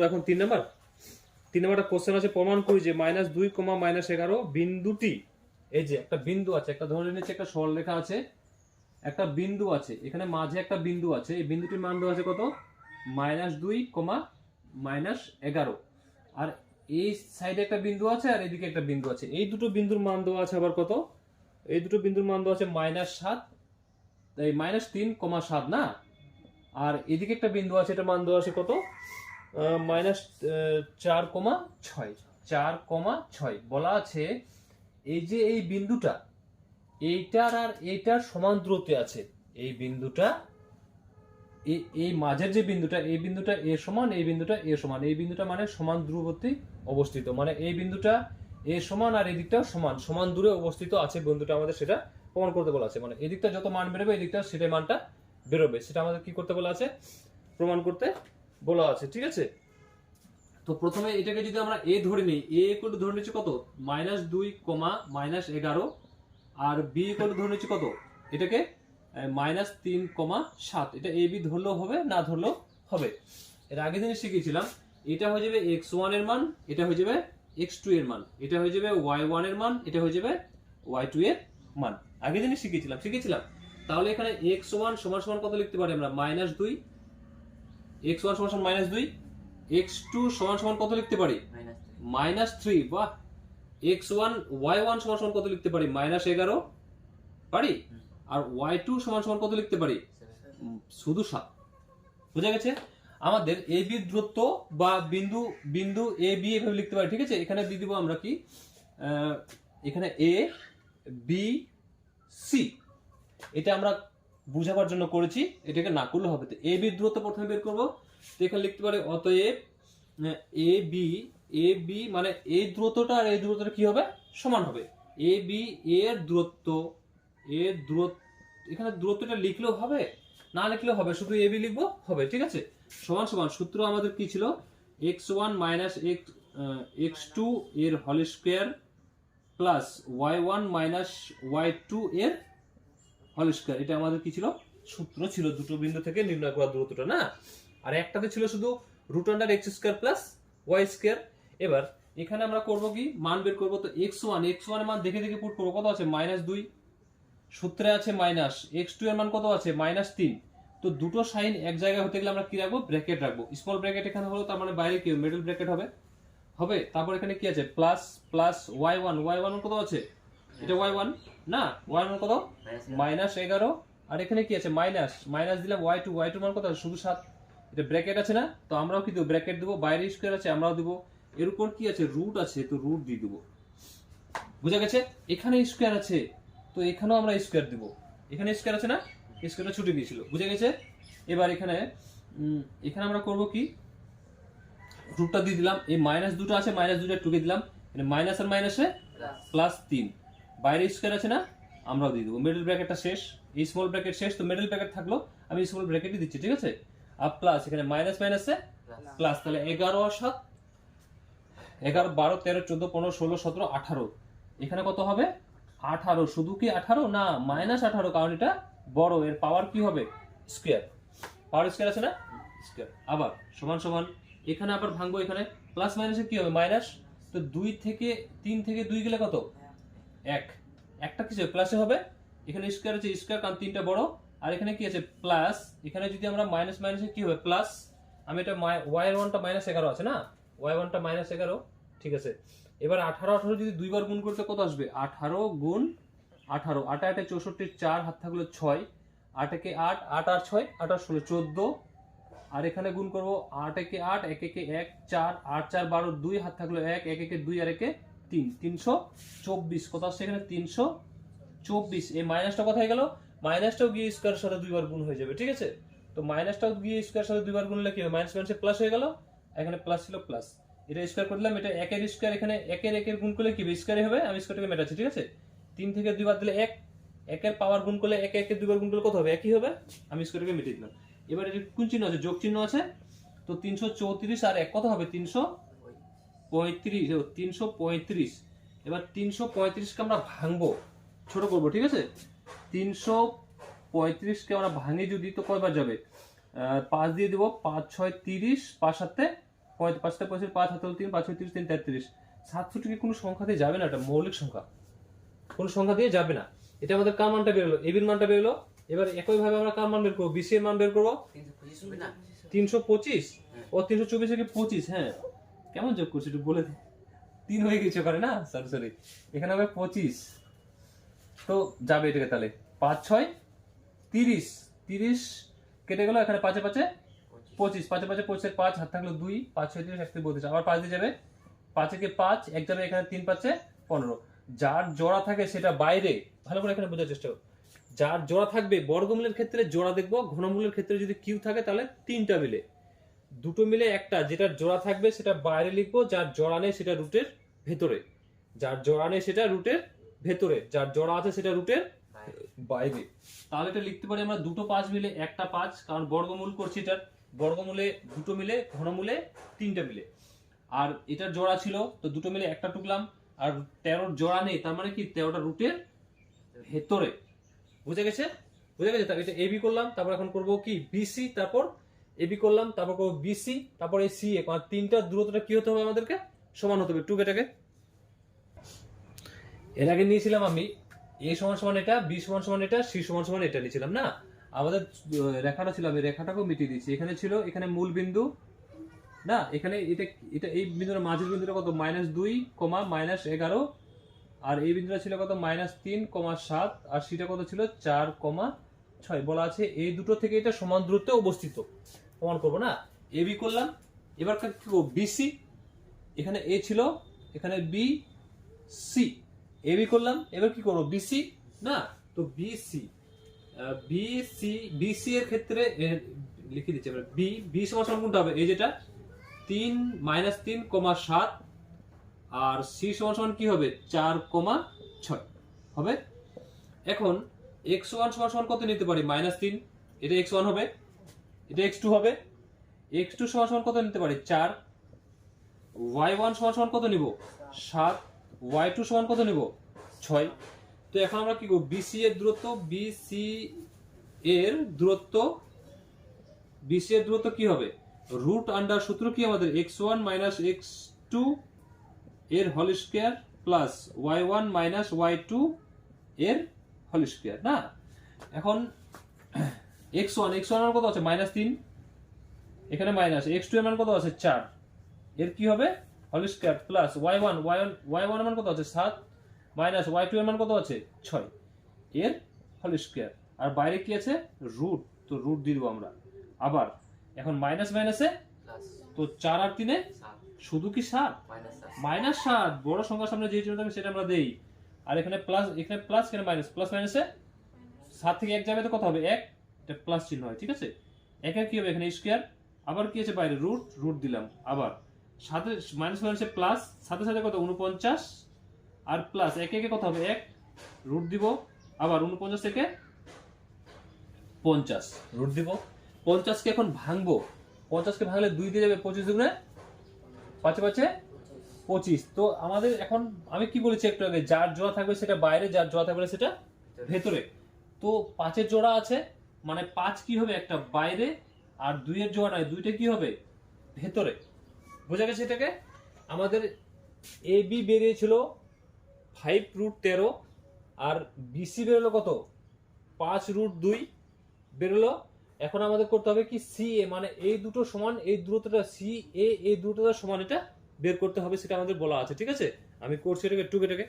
এখন 3 নম্বরটা কোশ্চেন আছে, প্রমাণ করি যে -2, বিন্দুটি, এই যে একটা বিন্দু আছে, একটা ধরে নিচ্ছে একটা সরলরেখা আছে, একটা বিন্দু আছে, এখানে মাঝে একটা বিন্দু আছে, এই বিন্দুটির মান দেওয়া আছে কত, -2, -11, আর এই সাইডে একটা বিন্দু আছে আর এদিকে একটা বিন্দু আছে, এই দুটো বিন্দুর মান দেওয়া আছে আবার কত, এই দুটো বিন্দুর মান দেওয়া আছে -7, এই -3,7 না, আর এদিকে একটা বিন্দু আছে, এটা মান দেওয়া আছে কত, -4,6 বলা আছে। এই যে এই বিন্দুটা এইটার আর এইটার সমান দূরত্বে আছে, এই বিন্দুটা এই মাঝের যে বিন্দুটা, এই বিন্দুটা এ সমান, এই বিন্দুটা এ সমান, এই বিন্দুটা মানে সমান দূরবর্তী অবস্থিত, মানে এই বিন্দুটা এ সমান আর এই দিকটাও সমান সমান দূরে অবস্থিত আছে বন্ধুটা, আমাদের সেটা প্রমাণ করতে বলা আছে। মানে এদিকটা যত মান বেরোবে এদিকটা সেটাই মানটা বেরোবে, সেটা আমাদের কি করতে বলা আছে, প্রমাণ করতে বলা আছে। ঠিক আছে, তো প্রথমে এটাকে যদি আমরা এ ধরে নিই, এ ইকুয়াল টু ধরে নিচ্ছি কত, -2, -11, আর বি ইকুয়াল টু ধরে নিচ্ছি কত, এটাকে -3,7, এটা এ বি ধরলেও হবে, না ধরলেও হবে। এর আগে জিনিস শিখিয়েছিলাম, এটা হয়ে যাবে x1 এর মান, এটা হয়ে যাবে x2 এর মান, এটা হয়ে যাবে y1 এর মান, এটা হয়ে যাবে y2 এর মান। আগে জিনিস শিখিয়েছিলাম। তাহলে এখানে x1 সমান সমান কত লিখতে পারি আমরা, -2, x1 সমান সমান -2, x2 সমান সমান কত লিখতে পারি, -3, বাহ। x1 y1 সমান সমান কত লিখতে পারি, -11 পারি, আর y2 সমান সমান কত লিখতে পারি, শুধু 7। বুঝা গেছে? আমাদের এ বি দূরত্ব বা বিন্দু এ বি এভাবে লিখতে পারি। ঠিক আছে, এখানে দিয়ে দিব আমরা কি, এখানে এ বি সি, এটা আমরা বুঝাবার জন্য করেছি, এটাকে না করলে হবে। তো এ বি দূরত্ব প্রথমে বের করব, তো এখানে লিখতে পারি অতএব এ বি মানে এই দূরত্বটা আর এই দূরত্বটা কি হবে, সমান হবে। এ বি এর দূরত্ব, এখানে দূরত্বটা লিখলেও হবে, না লিখলেও হবে, শুধু এ বি লিখবো হবে। ঠিক আছে, সমান সমান সূত্র আমাদের কি ছিল, x1 x2 এর whole square plus y1 y2 এর হোল স্কয়ার, এটা আমাদের কি ছিল, সূত্র ছিল দুটো বিন্দু থেকে নির্ণয় করা দূরত্বটা না। আর একটাতে ছিল শুধু √x² প্লাস y²। এবার এখানে আমরা করব কি, মান বের করব। তো x1 এর মান দেখে দেখে পুট করব, কত আছে, -2, সূত্রে আছে মাইনাস, x2 এর মান কত আছে, -3। তো দুটো সাইন এক জায়গায় হতে গেলে আমরা কি রাখবো, ব্র্যাকেট রাখবো। স্মল ব্র্যাকেট এখানে হলো, তার মানে বাইরে কি মিডল ব্র্যাকেট হবে। তারপর এখানে কি আছে, প্লাস প্লাস y1 কত আছে, এটা y1 না, y1 কত, -11, আর এখানে কি আছে, মাইনাস দিলাম y2 মান কত আছে, শুধু 7। এটা ব্র্যাকেট আছে না, তো আমরাও কি দেবো, ব্র্যাকেট দেবো। বাইরে স্কয়ার আছে, আমরাও দেবো। এর উপর কি আছে, রুট আছে, তো রুট দিয়ে দেবো। বুঝা গেছে? এখানে স্কয়ার আছে, তো এখানেও আমরা স্কয়ার দিব। এখানে স্কয়ার আছে না, স্কয়ারটা ছুটে গিয়েছিল। বুঝা গেছে? এবার এখানে আমরা করব কি, রুটটা দিয়ে দিলাম। এই -2টা আছে, -2টা টুকে দিলাম, মাইনাস আর মাইনাসে +3। বাইরে স্কয়ার আছে না, আমরাও দিয়ে দেবো। মিডল ব্র্যাকেটটা শেষ, এই স্মল ব্র্যাকেট শেষ, তো মিডল ব্র্যাকেট থাকলো, আমি স্মল ব্র্যাকেটই দিচ্ছি। ঠিক আছে, আর প্লাস এখানে মাইনাস মাইনাসে প্লাস, তাহলে 11 আর 7, 11, 12, 13, 14, 15, 16, 17, 18, এখানে কত হবে, 18। শুধু কি 18 না, -18, কারণ এটা বড়, এর পাওয়ার কি হবে, স্কয়ার। পাওয়ার স্কয়ার আছে না, স্কয়ার। আবার সমান সমান, এখানে আবার ভাঙবো, এখানে প্লাস মাইনাসে কি হবে, মাইনাস। তো 3 থেকে 2 গেলে কত, 1, একটা কিছু প্লাসে হবে। এখানে স্কয়ার আছে, স্কয়ার, কারণ 3টা বড়। আর এখানে কি আছে, প্লাস। এখানে যদি আমরা মাইনাস মাইনাসে কি হবে, প্লাস। আমি এটা y1টা -11 আছে না, y1টা -11, ঠিক আছে। এবার 18 যদি দুইবার গুণ করতে কত আসবে, 18 গুণ 18, 8 8 64, 4 হাত থাকলো 6, 8 একে 8, 8 আর 6, 8 আর 16, 14। আর এখানে গুণ করব, 8 একে 8, 1 একে 1, 4, 8 4 12, 2 হাত থাকলো 1, 1 একে 2 আর 1 3, 324। কত আসছে এখানে, 324। এই মাইনাসটা কোথায় গেল, মাইনাসটাও গিয়ে স্কয়ারের সাথে দুইবার গুণ হয়ে যাবে। ঠিক আছে, তো মাইনাসটাও গিয়ে স্কয়ারের সাথে দুইবার গুণ হলে কি হবে, মাইনাস মাইনাসে প্লাস হয়ে গেল, এখানে প্লাস ছিল, প্লাস। এটা স্কয়ার করে দিলাম, এটা 1 এর স্কয়ার, এখানে 1 এর গুণ করলে কি হবে, স্কয়ারই হবে। আমি স্কয়ারটাকে মেটাচ্ছি। ঠিক আছে, 3 থেকে 2 বাদ দিলে 1, 1 এর পাওয়ার গুণ করলে 1 এর দুইবার গুণ করলে কত হবে, একই হবে। আমি স্কয়ারটাকে মেটে দিলাম। এবার এর কোন চিহ্ন আছে, যোগ চিহ্ন আছে, তো 334 আর 1 কত হবে, 335। এবার 335কে আমরা ভাঙবো, ছোট করবো। ঠিক আছে, 335কে আমরা ভাঙি যদি, তো কয়বার যাবে, 5 দিয়ে দিব, 5 6 30, 5 7 5 টা 5 5 হাতে 3 5 30 3 33 67 কি কোনো সংখ্যা দিয়ে যাবে না, এটা মৌলিক সংখ্যা, কোনো সংখ্যা দিয়ে যাবে না। এটা আমাদের কার মানটা বেরোলো, এবির মানটা বেরোলো। এবার একই ভাবে আমরা কার মান বের করবো, বিসি এর মান বের করবো 325 ও 324 থেকে 25। হ্যাঁ কেমন যোগ করছি একটু বলে 3 হয়ে গেছে ওখানে না, সরি সরি, এখানে হবে 25। তো যাবে এটাকে তাহলে 5 6 30, 30 কেটে গেল, এখানে 5 5 25, 5 5 25 5 হাত থাকলো 2, 5 6 30 1 32, আবার 5 দিয়ে যাবে, 5 কে 5 এক যাবে, এখানে 3 5 15। যার জোড়া থাকে সেটা বাইরে, ভালো করে এখানে বোঝার চেষ্টা করো। যার জোড়া থাকবে, বর্গমূলের ক্ষেত্রে জোড়া দেখবো, ঘনমূলের ক্ষেত্রে যদি কিউ থাকে তাহলে 3টা মিলে, 2টো মিলে একটা, যেটার জোড়া থাকবে সেটা বাইরে লিখবো, যার জোড়া নেই সেটা রুটের ভেতরে, যার জোড়া নেই সেটা রুটের ভেতরে, যার জোড়া আছে সেটা রুটের বাইরে। তাহলে এটা লিখতে পারি আমরা 2টো 5 মিলে একটা 5, কারণ বর্গমূল করছি, এটার বর্গমূলে 2টো মিলে, ঘনমূলে 3টা মিলে। আর এটার জোড়া ছিল তো 2টো মিলে একটা টুকলাম, আর 13র জোড়া নেই, তার মানে কি 13টা রুটের ভেতরে। বুঝে গেছে, বুঝে গেছে। এটা এবি করলাম, তারপর এখন করব কি বিসি, তারপর এবি করলাম, তারপর করব বিসি, তারপর এই সি এ, কারণ তিনটার দূরত্বটা কি হতে হবে আমাদেরকে, সমান হতে হবে। টুকেটাকে এর আগে নিয়েছিলাম আমি এ সমান সমান এটা, বি সমান সমান এটা, সি সমান সমান এটা নিয়েছিলাম না। আমাদের রেখাটা ছিল, আমি রেখাটাকেও মিটিয়ে দিচ্ছি। এখানে ছিল, এখানে মূল বিন্দু না, এখানে এটা এটা এই বিন্দুর মাঝের বিন্দুটা কত -2, -11, আর এই বিন্দুটা ছিল কত -3, 7, আর সিটা কত ছিল 4, 6। বলা আছে এই দুটো থেকে এটা সমান দূরত্বে অবস্থিত, প্রমাণ করবো না। এবি করলাম, এবার কি করবো বিসি, এখানে এ ছিল, এখানে বি সি, এবি করলাম, এবার কি করবো বিসি না, তো বিসি, বিসি বিসি এর ক্ষেত্রে লিখে দিচ্ছি এবার, বি বি সমান কোনটা হবে, এই যেটা 3 -3, 7, আর সি সমান কি হবে 4, 6 হবে। এখন x1 সমান কত নিতে পারি, -3, এটা x1 হবে, এটা x2 হবে, x2 সমান কত নিতে পারি 4, y1 সমান কত নিব 7, y2 সমান কত নিব 6। তো এখন আমরা কি করব, বিসি এর দূরত্ব, বিসি এর দূরত্ব, বিসি এর দূরত্ব কি হবে, রুট আন্ডার সূত্র কি আমাদের, x1 - x2 এর whole square plus y1 - y2 এর হোল স্কয়ার না। এখন x1 এর কত আছে -3, এখানে মাইনাস, x2 এর মান কত আছে 4, এর কি হবে হোল স্কয়ার প্লাস y1 এর মান কত আছে 7, মাইনাস y2 এর মান কত আছে 6, এর হোল স্কয়ার। আর বাইরে কি আছে রুট, তো রুট দিয়ে দেবো আমরা। আবার এখন মাইনাস মাইনাসে, তো 4 আর 3 শুধু কি 7, -7, বড় সংখ্যার সামনে যে চিহ্ন থাকে সেটা আমরা দেই। আর এখানে প্লাস, এখানে প্লাস, এখানে মাইনাস, প্লাস মাইনাসে 7 থেকে 1 যাবে তো কত হবে 1, এটা প্লাস চিহ্ন হয়, ঠিক আছে। 1 এর কি হবে এখানে স্কয়ার, আবার কি আছে বাইরে রুট, রুট দিলাম, আবার সাথে মাইনাস মাইনাসে প্লাস, সাথে সাথে কত 49, আর প্লাস 1 একে কত হবে 1, রুট দিব, আবার 49 থেকে 50 রুট দিব। 50 কে এখন ভাঙবো, 50 কে ভাঙলে 2 দিয়ে যাবে, 25 দুগুণে 5 5 25। তো আমাদের এখন আমি কি বলেছি একটু আগে, যার জোড়া থাকবে সেটা বাইরে, যার জোড়া থাকবে সেটা ভেতরে। তো 5 এর জোড়া আছে, মানে 5 কি হবে একটা বাইরে, আর 2 এর জোড়া নাই, 2টা কি হবে ভেতরে। বোঝা গেছে এটাকে। আমাদের এ বি বেরিয়েছিল 5√13, আর বিসি বেরোলো কত 5√2 বেরোলো। এখন আমাদের করতে হবে কি সি এ, মানে এই দুটো সমান, এই দূরত্বটা সি এ, এই দূরত্বটা সমান, এটা বের করতে হবে, সেটা আমাদের বলা আছে, ঠিক আছে। আমি করছি এটাকে একটু এটাকে,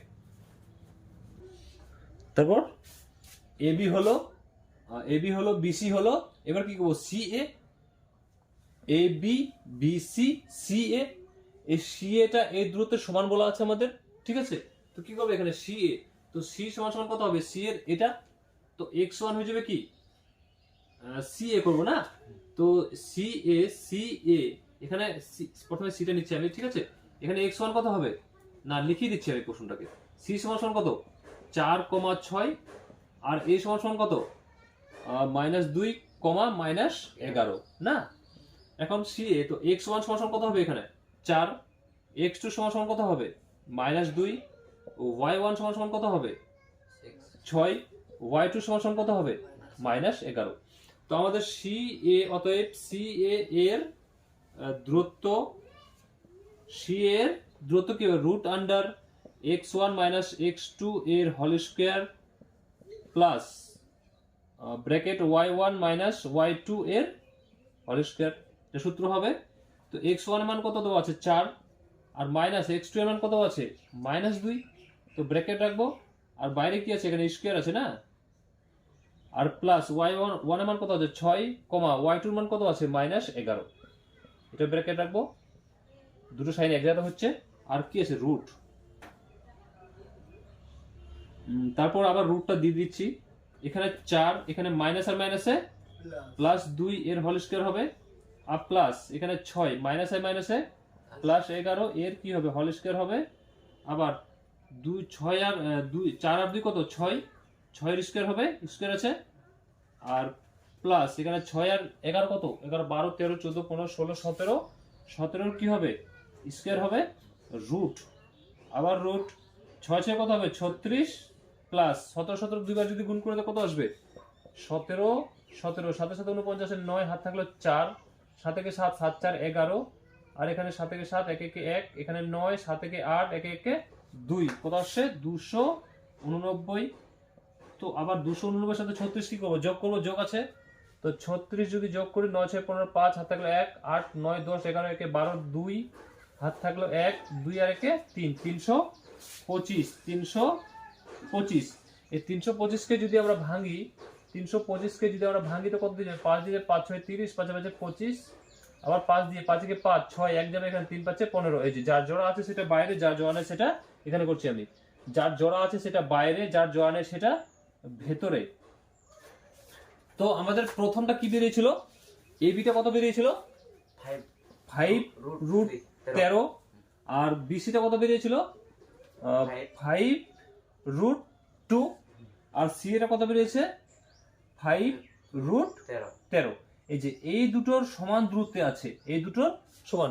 তারপর এবি হলো, এবি হলো, বিসি হলো, এবার কি করবো C A, A B BC C এ, এই সি এটা এই দূরত্বের সমান বলা আছে আমাদের, ঠিক আছে। তো কি করবে এখানে সি এ, তো সি সমান সমান কত হবে সি এর এটা, তো x1 হয়ে যাবে কি সি এ করবো না, তো সি এ এখানে প্রথমে সিটা নিচ্ছি আমি, ঠিক আছে। এখানে x1 কত হবে না লিখিয়ে দিচ্ছি আমি কোশ্চেনটাকে, সি সমান সমান কত 4, 6, আর এ সমান সমান কত -2, -11 না। এখন সি এ, তো x1 সমান কত হবে এখানে 4, x2 সমান কত হবে -2, y1 সমান কত হবে 6, y2 সমান কত হবে -11। তো আমাদের সি এ, অতএব সি এ এর দূরত্ব সি এর দূরত্ব কি হবে root under x1 minus x2 এর whole square plus bracket y1 minus y2 এর হোল স্কয়ার। এটা সূত্র হবে। তো x1 এর মান কত দেওয়া আছে 4 আর মাইনাস x2 এর মান কত আছে -2। তো ব্র্যাকেট রাখবো আর বাইরে কি আছে এখানে স্কয়ার আছে না, আর প্লাস y1 এর মান কত আছে 6 y2 এর মান কত আছে -11। এটা ব্র্যাকেট রাখবো, দুটো সাইন এক জায়গায় হচ্ছে। আর কি আছে রুট, তারপর আবার রুটটা দিয়ে দিচ্ছি। এখানে 4, এখানে মাইনাস আর মাইনাসে প্লাস 2 এর হোল স্কয়ার হবে, আর প্লাস এখানে 6 মাইনাস আর মাইনাসে প্লাস 11 এর কি হবে হোল স্কয়ার হবে। আবার 2 6 আর 2 4 আর 2 কত 6 এর স্কয়ার হবে, স্কয়ার আছে। আর প্লাস এখানে 6 আর 11 কত 11 12 13 14 15 16 17 17 কি হবে স্কয়ার হবে রুট। আবার রুট 6 6 কত হবে 36 প্লাস 17 17 দুইবার যদি গুণ করে দাও কত আসবে 17 17 7 7 49 এর 9 হাত থাকলো 4 7 একে 7 7 4 11 আর এখানে 7 একে 7 1 একে 1 এখানে 9 7 একে 8 1 একে 2 কত আসছে 289। তো আবার 289 এর সাথে 36 কি করবো যোগ করবো, যোগ আছে। তো 36 যদি যোগ করি 9 6 15 5 হাত থাকলো 1 8 9 10 11 একে 12 2 হাত থাকলো 1 2 আর একে 3 325 325। এই 325 কে যদি আমরা ভাঙি 325 কে যদি আমরা ভাঙি তো কত দিয়ে যাবে 5 দিয়ে 5 6 30 5 5 25 আবার 5 দিয়ে 5 কে 5 6 এক যাবে এখানে 3 5 15। এই যে যার জোড়া আছে সেটা বাইরে, যার জোড়া নেই সেটা এখানে করছি আমি। যার জোড়া আছে সেটা বাইরে, যার জোড়া নেই সেটা ভেতরে। তো আমাদের প্রথমটা কি বেরিয়েছিল এবিটা কত বেরিয়েছিল 5 রুট 13 আর বিসিটা কত বেরিয়েছিল 5 রুট 2 আর সি এটা কত বেরিয়েছে 5 রুট 13। এই যে এই দুটোর সমান দূরত্বে আছে, এই দুটোর সমান,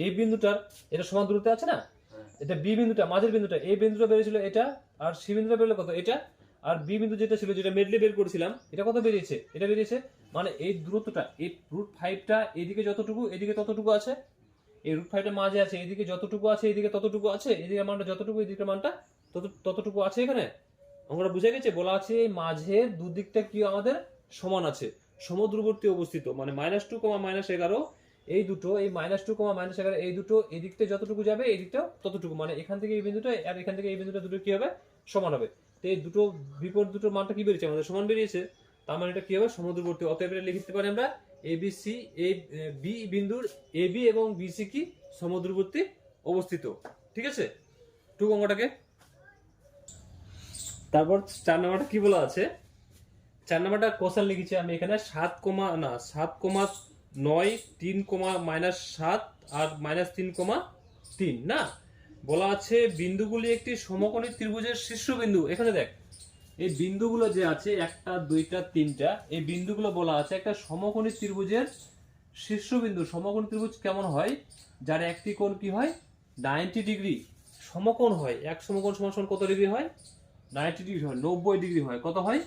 এই বিন্দুটার এটা সমান দূরত্বে আছে না, এটা বি বিন্দুটা মাঝের বিন্দুটা, এই বিন্দুটা বেরিয়েছিল এটা আর সি বিন্দুটা বেরোলো কত এটা, আর বি বিন্দু যেটা ছিল যেটা মেডলি বের করেছিলাম এটা কত বেরিয়েছে এটা বেরিয়েছে। মানে এই দূরত্বটা এই রুট 5টা এদিকে যতটুকু এদিকে ততটুকু আছে, এই রুট 5টা মাঝে আছে এদিকে যতটুকু আছে এদিকে ততটুকু আছে, এদিকে মানটা যতটুকু এদিকে মানটা ততটুকু আছে। এখানে আমরা বুঝে গেছে বলা আছে এই মাঝের দুদিকটা কি আমাদের সমান আছে, সমদূরবর্তী অবস্থিত। মানে -2, -11 এই দুটো, এই -2, -11 এই দুটো এদিকটা যতটুকু যাবে এই দিকটা ততটুকু, মানে এখান থেকে এই বিন্দুটা আর এখান থেকে এই বিন্দুটা দুটো কি হবে সমান হবে। তো এই দুটো বিপরীত দুটোর মানটা কি বেরিয়েছে আমাদের সমান বেরিয়েছে, তার মানে এটা কি হবে সমদূরবর্তী। অতএব এটা লিখতে পারি আমরা এবিসি এ বি বিন্দুর এবি এবং বিসি কি সমদূরবর্তী অবস্থিত। ঠিক আছে 2 অঙ্কটাকে। তারপর 4 নাম্বারটা কি বলা আছে, 4 নাম্বারটা কোশ্চেন লিখেছি আমি এখানে 7,9 3, -7 আর -3,3 না, বলা আছে বিন্দুগুলি একটি সমকোণী ত্রিভুজের শীর্ষবিন্দু। এখানে দেখ এই বিন্দুগুলো যে আছে 1টা 2টা 3টা এই বিন্দুগুলো বলা আছে একটা সমকোণী ত্রিভুজের শীর্ষবিন্দু। সমকোণী ত্রিভুজ কেমন হয়, যার একটি কোণ কি হয় 90 ডিগ্রি সমকোণ হয়। এক সমকোণ সমান কত ডিগ্রি হয় 90 ডিগ্রি হয়, 90 ডিগ্রি হয়। কত হয়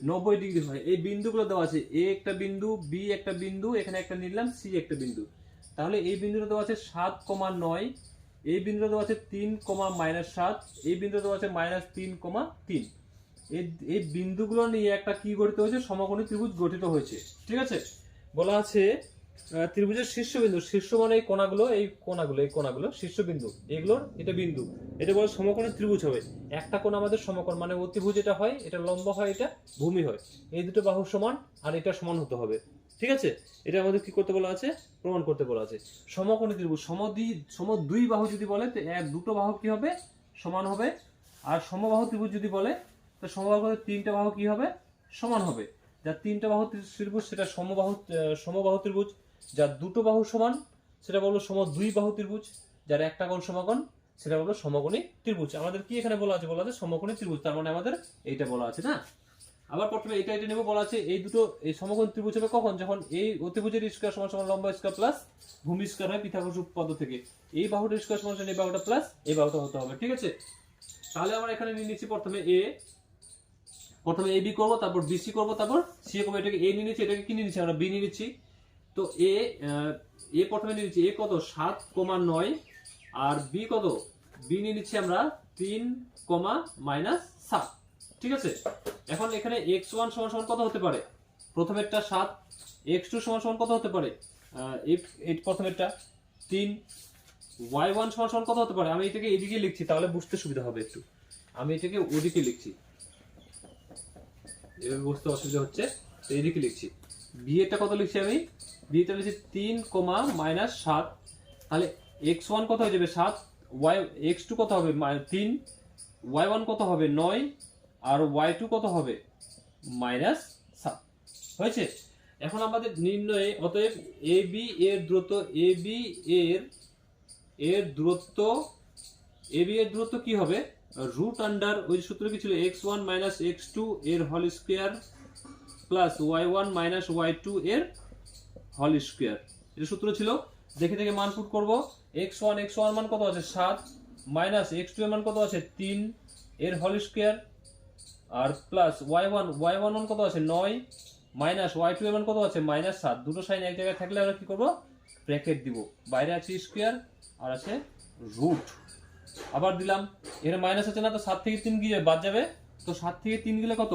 90 ডিগ্রি হয়। এই বিন্দুগুলো দেওয়া আছে এ একটা বিন্দু, বি একটা বিন্দু, এখানে একটা নিলাম, সি একটা বিন্দু। তাহলে এই বিন্দুটা দেওয়া আছে 7,9, এই বিন্দুটা দেওয়া আছে 3,-7, এই বিন্দুটা দেওয়া আছে -3,3। এই বিন্দুগুলো নিয়ে একটা কি গঠিত হয়েছে সমকোণী ত্রিভুজ গঠিত হয়েছে। ঠিক আছে বলা আছে ত্রিভুজের শীর্ষবিন্দু, শীর্ষ মানে এই কোণাগুলো শীর্ষবিন্দু, এগুলোর এটা বিন্দু, এটা বলে সমকোণী ত্রিভুজ হবে। একটা কোণ আমাদের সমকোণ মানে অতিভুজ এটা হয়, এটা লম্ব হয়, এটা ভূমি হয়। এই দুটো বাহু সমান আর এটা সমান হতে হবে। ঠিক আছে এটা আমাদের কি করতে বলা আছে প্রমাণ করতে বলা আছে। সমকোণী ত্রিভুজ দুই বাহু যদি বলে তো দুটো বাহু কি হবে সমান হবে, আর সমবাহু ত্রিভুজ যদি বলে তো সমবাহু 3টা বাহু কি হবে সমান হবে। যার 3টা বাহু ত্রিভুজ সেটা সমবাহু ত্রিভুজ, যার দুটো বাহু সমান সেটা বলবো দুই বাহু ত্রিভুজ, যার একটা কোণ সমকোণ সেটা বলবো সমকোণী ত্রিভুজ। আমাদের কি এখানে বলা আছে সমকোণী ত্রিভুজ, তার মানে আমাদের এইটা বলা আছে না। আবার প্রথমে এটা নেব, বলা আছে এই দুটো এই সমকোণী ত্রিভুজ হবে কখন, যখন এই অতিভুজের স্কয়ার সমান লম্ব স্কয়ার প্লাস ভূমি স্কয়ার হয় পিথাগোরাস উপপাদ্য থেকে। এই বাহুটার স্কয়ার সমান এই বাহুটা প্লাস এই বাহুটা হতে হবে। ঠিক আছে তাহলে আমরা এখানে নিয়ে নিচ্ছি প্রথমে এবি করব, তারপর বিসি করব, তারপর সি করব। এটাকে এ নিয়ে নিচ্ছি, এটাকে কি নিয়ে নিচ্ছি আমরা বি নিয়ে নিচ্ছি। তো এ প্রথমে নিয়ে নিচ্ছি এ কত 7,9 আর বি কত, বি নিয়ে নিচ্ছি আমরা 3, -7। ঠিক আছে, এখন এখানে x1 সমান সমান কত হতে পারে, প্রথমেরটা 7, x2 সমান সমান কত হতে পারে, এই প্রথমেরটা 3, y1 সমান সমান কত হতে পারে, আমি এটাকে এদিকে লিখছি তাহলে বুঝতে সুবিধা হবে একটু, আমি এটাকে ওদিকে লিখছি, এভাবে বুঝতে অসুবিধা হচ্ছে, তো এদিকে লিখছি। বি এরটা কত লিখছি আমি, বি এরটা লিখছি 3, -7, তাহলে x1 কত হয়ে যাবে 7, x2 কত হবে 3, y1 কত হবে 9, আর y2 কত হবে -7। হয়েছে, এখন আমাদের নির্ণয়ে অতএব AB এর দূরত্ব, AB এর দূরত্ব কি হবে, রুট আন্ডার ওই সূত্র কি ছিল, x1 - x2 এর whole square plus y1 - y2 এর হোল স্কয়ার, এটা সূত্র ছিল। দেখে দেখে মান পুট করব, x1 মান কত আছে 7, মাইনাস x2 এর মান কত আছে 3 এর হোল স্কয়ার, আর প্লাস y1 মান কত আছে 9, মাইনাস y2 এর মান কত আছে -7। দুটো সাইন এক জায়গায় থাকলে আমরা কি করব, ব্র্যাকেট দিব, বাইরে আছে স্কয়ার আর আছে রুট, আবার দিলাম, এখানে মাইনাস আছে না, তো 7 থেকে 3 গিয়ে বাদ যাবে, তো 7 থেকে 3 গেলে কত,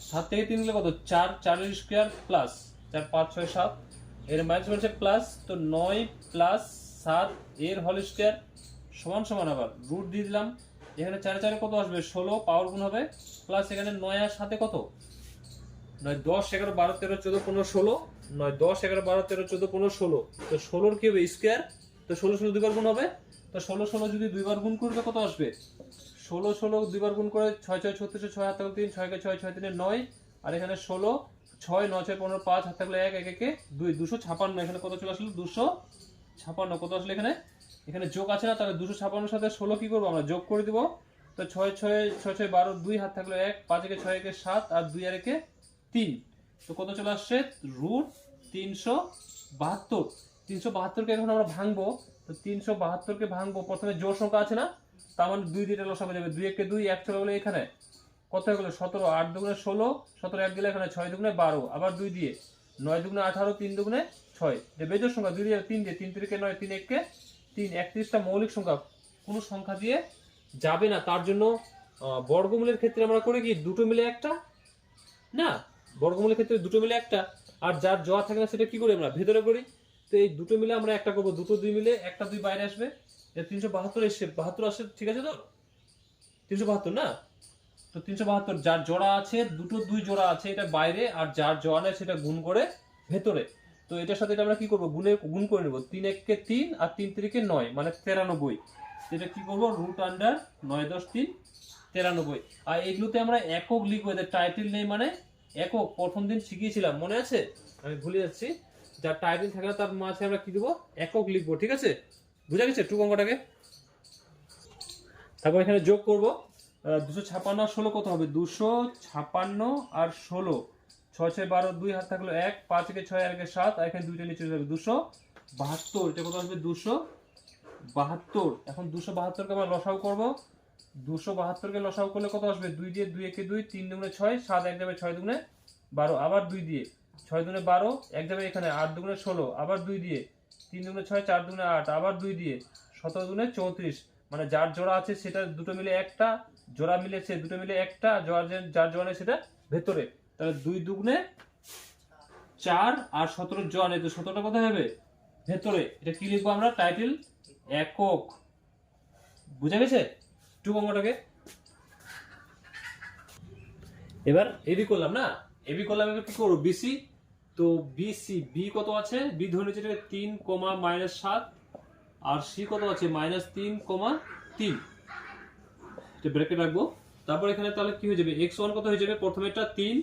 7 থেকে 3 গেলে কত 4, 4 এর স্কয়ার প্লাস 4, 5, 6, 7, এর মাইনাস হচ্ছে প্লাস, তো 9 + 7 এর হোল স্কয়ার সমান সমান আবার রুট দিয়ে দিলাম, এখানে 4 4 কত আসবে 16, পাওয়ার গুণ হবে, প্লাস এখানে 9 আর 7 কত 9, 10, 11, 12, 13, 14, 15, 16, 9, 10, 11, 12, 13, 14, 15, 16, তো 16 কি হবে স্কয়ার, তো 16 16 দুইবার গুণ হবে, তো 16 16 যদি দুইবার গুণ করবে কত আসবে, 16 16 দুইবার গুণ করে 6 6 36, 6 হাত থাকলে 3, 6 কে 6, 6 3 9, আর এখানে 16, 6 9 6 15, 5 হাত থাকলে 1, 1 1 2, 256, এখানে কত চলে আসলো 256, কত আসলে এখানে, এখানে যোগ আছে না, তাহলে 256 এর সাথে 16 কি করব আমরা যোগ করে দিব, তো 6 6 6 6 12, 2 হাত থাকলে 1, 5 একে 6 একে 7, আর 2 আর একে 3, তো কত চলে আসছে রুট 372। 372 কে এখন আমরা ভাঙবো, তো 372 কে ভাঙবো, প্রথমে জোড় সংখ্যা আছে না, তার মানে 2 দিয়ে লসাগু যাবে, 2 একে 2, 1 চলে গেলে এখানে কত হয়ে গেল 17, 8 দুগুণে 16, 17 1 দিলে এখানে 6 দুগুণে 12, আবার 2 দিয়ে 9 দুগুণে 18, 3 দুগুণে 6, যে বেজোড় সংখ্যা 2 দিয়ে 3 দিয়ে 3 3 কে 9, 3 1 কে 3, 31টা মৌলিক সংখ্যা কোনো সংখ্যা দিয়ে যাবে না, তার জন্য বর্গমূলের ক্ষেত্রে আমরা করে কি দুটো মিলে একটা, না বর্গমূলের ক্ষেত্রে দুটো মিলে একটা, আর যার জোড়া থাকে না সেটা কি করি আমরা ভেতরে করি, তো এই দুটো মিলে আমরা একটা করব, দুটো 2 মিলে একটা 2 বাইরে আসবে, 372 এসে 72 আসে, ঠিক আছে, তো 372 না, তো 372 যার জোড়া আছে দুটো 2 জোড়া আছে এটা বাইরে, আর যার জোড়া নেই সেটা গুণ করে ভেতরে, তো এটার সাথে এটা আমরা কি করব, গুণ করে নেব, 3 1 কে 3 আর 3 3 কে 9, মানে 93, এটা কি করব রুট আন্ডার 9 10 3 93, আর এগুলোতে আমরা একক লিখবো, এদের টাইটেল নেই মানে একক, প্রথম দিন শিখিয়েছিলাম মনে আছে, আমি ভুলে যাচ্ছি, যার টাইটেল থাকে না তার মাঝে আমরা কি দেবো একক লিখবো, ঠিক আছে, বুঝা গেছে টুক অঙ্কটাকে। তারপর এখানে যোগ করব, 256 আর 16 কত হবে, 256 আর 16, 6 6 12, 2 হাত থাকলো 1, 5 কে 6 আর 7, আর এখানে দুইটা নিচে যাবে 272, এটা কত আসবে 272। এখন 272 কে আমরা লসাগু করব, 272 কে লসাগু করলে কত আসবে, 2 দিয়ে 2 একে 2, 3 দুগুণে 6, 7 এক যাবে 6 দুগুণে 12, আবার 2 দিয়ে 6 দুগুণে 12 এক যাবে এখানে 8 দুগুণে 16, আবার 2 দিয়ে 3 দুগুণে 6, 4 দুগুণে 8, আবার 2 দিয়ে 17 দুগুণে 34, মানে যার জোড়া আছে সেটা দুটো মিলে একটা, জোড়া মিলেছে দুটো মিলে একটা, যার জোড়া নেই সেটা ভেতরে, তাহলে 2 দুগুণে 4 আর 17 জোড়া নেই, তো 17টা কোথায় হবে ভেতরে, এটা কি লিখবো আমরা টাইটেল একক, বুঝা গেছে টুক অঙ্কটাকে। এবার এবি করলাম না, এবি করলাম, এবার কি করবো বিসি, তো বিসি বি কত আছে, বি ধরে নিচ্ছে 3, -7, আর সি কত আছে -3, 3, এটা ব্র্যাকেট রাখবো, তারপর এখানে তাহলে কি হয়ে যাবে x1 কত হয়ে যাবে, প্রথমেরটা 3,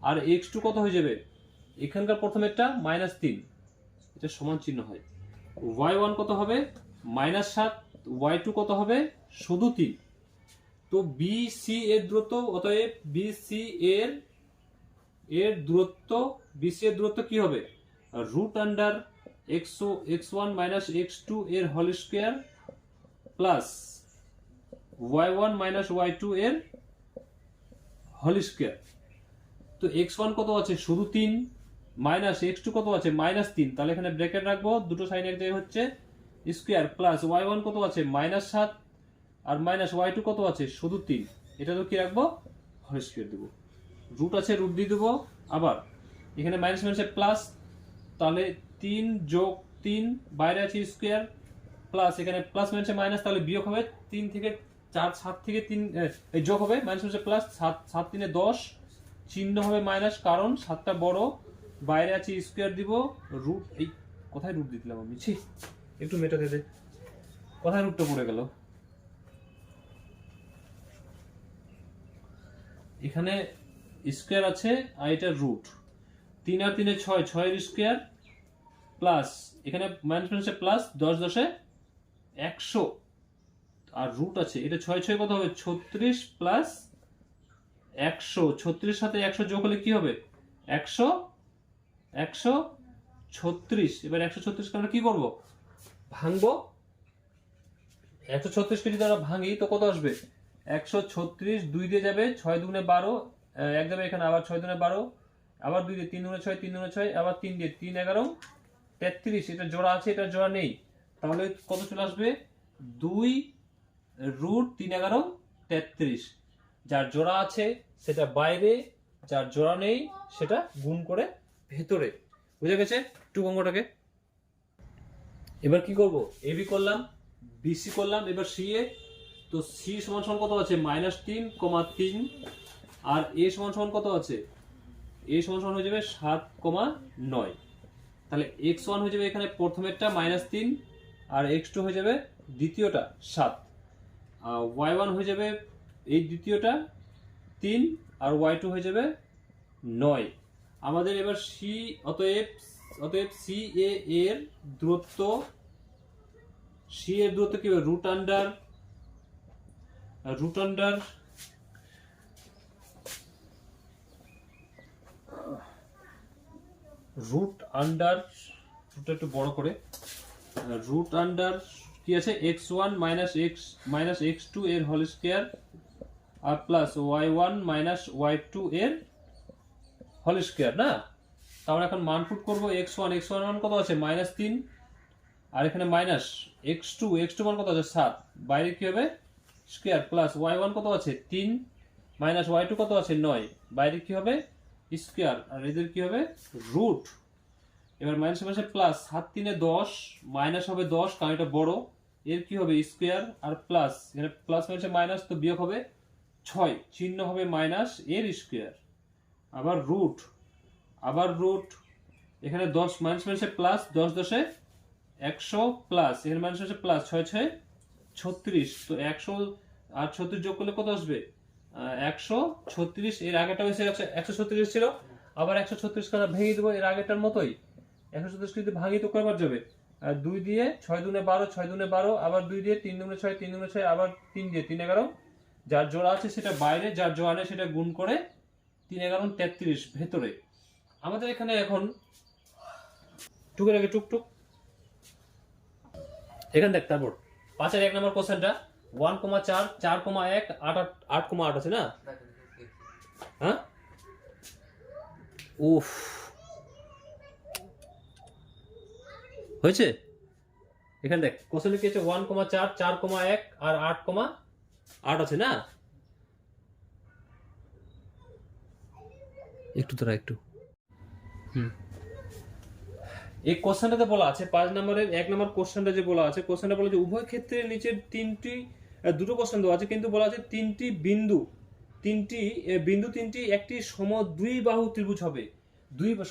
আর x2 কত হয়ে যাবে, এখানকার প্রথমেরটা -3, এটা সমান চিহ্ন হয়, y1 কত হবে -7, y2 কত হবে শুধু 3, তো বিসি এর দূরত্ব, অতএব বিসি এর দূরত্ব কি হবে রুট আন্ডার x1 - x2 এর whole square plus y1 - y2 এর হোল স্কয়ার, তো x1 কত আছে শুধু 3, মাইনাস x2 কত আছে -3, তাহলে এখানে ব্র্যাকেট রাখবো, দুটো সাইন এক জায়গায় হচ্ছে, স্কোয়ার প্লাস y1 কত আছে -7 আর মাইনাস y2 কত আছে শুধু 3, এটা তো কি রাখবো হোল স্কোয়ার দেবো, রুট আছে রুট দিয়ে দেবো, আবার এখানে মাইনাস মাইনাসে প্লাস, তাহলে 3 যোগ 3 বাইরে আছে স্কোয়ার প্লাস এখানে প্লাস মাইনাসে মাইনাস, তাহলে বিয়োগ হবে 3 থেকে 4, 7 থেকে 3 এই যোগ হবে মাইনাস মাইনাসে প্লাস, 7 3 10, চিহ্ন হবে মাইনাস কারণ 7টা বড়, বাইরে আছে স্কোয়ার দিব, রুট এই কোথায় রুট দিলাম আমি, ছি একটু মেটাতে দে, কোথায় রুটটা পড়ে গেল, এখানে স্কোয়ার আছে আর এটা রুট, 3 আর 3 6, 6 এর স্কোয়ার প্লাস এখানে মাইনাস মাইনাসে প্লাস 10 10 100 আর রুট আছে, এটা 6 6 কত হবে 36 প্লাস 100, 36 সাথে 100 যোগ হলে কি হবে 100 136, এবার 136 কে আমরা কি করব ভাঙবো, 136 কে যদি আমরা ভাঙি তো কত আসবে 136, 2 দিয়ে যাবে 6 দুগুণে 12, 1 যাবে এখানে আবার 6 দুগুণে 12, আবার 2 দিয়ে 3 দুগুণে 6, 3 দুগুণে 6, আবার 3 দিয়ে 3 11 33, এটা জোড়া আছে এটা জোড়া নেই, তাহলে কত চলে আসবে 2 রুট 3 11 33, যার জোড়া আছে সেটা বাইরে, যার জোড়া নেই সেটা গুণ করে ভেতরে, বুঝে গেছে টুক অঙ্কটাকে। এবার কি করব, এবি করলাম বিসি করলাম, এবার সি এ, তো সি সমান সমান কত আছে -3,3 আর এ সমান সমান কত আছে, এ সমান সমান হয়ে যাবে 7,9, তাহলে x1 হয়ে যাবে এখানে প্রথমেরটা -3 আর x2 হয়ে যাবে দ্বিতীয়টা 7, আর y1 হয়ে যাবে এই দ্বিতীয়টা 3 আর y2 হয়ে যাবে 9। আমাদের এবার সি, অতএব সি এ এর দূরত্ব, সি এর দূরত্ব কি হবে রুট আন্ডার রুটটা একটু বড় করে, রুট আন্ডার কি আছে x1 x2 এর হোল স্কয়ার আর প্লাস y1 y2 এর হোল স্কয়ার না, তাহলে এখন মান পুট করব, x1 মান কত আছে -3 আর এখানে মাইনাস x2 মান কত আছে 7, বাইরে কি হবে স্কয়ার প্লাস y1 কত আছে 3 মাইনাস y2 কত আছে 9, বাইরে কি হবে স্কয়ার আর এদের কি হবে রুট, এবার মাইনাস মাইনাসে প্লাস 7 3 10, মাইনাস হবে 10 কারণ এটা বড়, এর কি হবে স্কয়ার আর প্লাস এখানে প্লাস মাইনাসে মাইনাস তো বিয়োগ হবে 6, চিহ্ন হবে মাইনাস এর স্কয়ার, আবার রুট এখানে 10 মাইনাস মাইনাসে প্লাস 10 10 100 প্লাস এখানে মাইনাস মাইনাসে প্লাস 6 6 36, তো 100 আর 36 যোগ করলে কত আসবে 136, এর আগেটা হয়েছে 136 ছিল, আবার 136 কে ভেঙে দেবো এর আগেরটার মতোই, 136 যদি ভাঙি তো কয়বার যাবে, আর 2 দিয়ে 6 দুনে 12, 6 দুনে 12, আবার 2 দিয়ে 3 দুনে 6, 3 দুনে 6, আবার 3 দিয়ে 3 11, যার জোড়া আছে সেটা বাইরে, যার জোড়া নেই সেটা গুণ করে 3 11 33 ভেতরে। আমাদের এখানে এখন টুকের আগে টুকটুক, এখানে দেখ তারপর 5 এর 1 নম্বর কোশ্চেনটা 1,4 4,1 8,8 আছে না, হ্যাঁ উফ হয়েছে, এখানে দেখ কোশ্চেনে কি আছে 1,4 4,1 আর 8,8 আছে না, একটু তোরা একটু এই কোশ্চেনটাতে বলা আছে 5 নম্বরের 1 নম্বর কোশ্চেনটা যে বলা আছে, কোশ্চেনটা বলা যে উভয় ক্ষেত্রে নিচের দুটো কোশ্চেন দেওয়া আছে, কিন্তু বলা আছে তিনটি বিন্দু একটি সমদ্বিবাহু ত্রিভুজ হবে,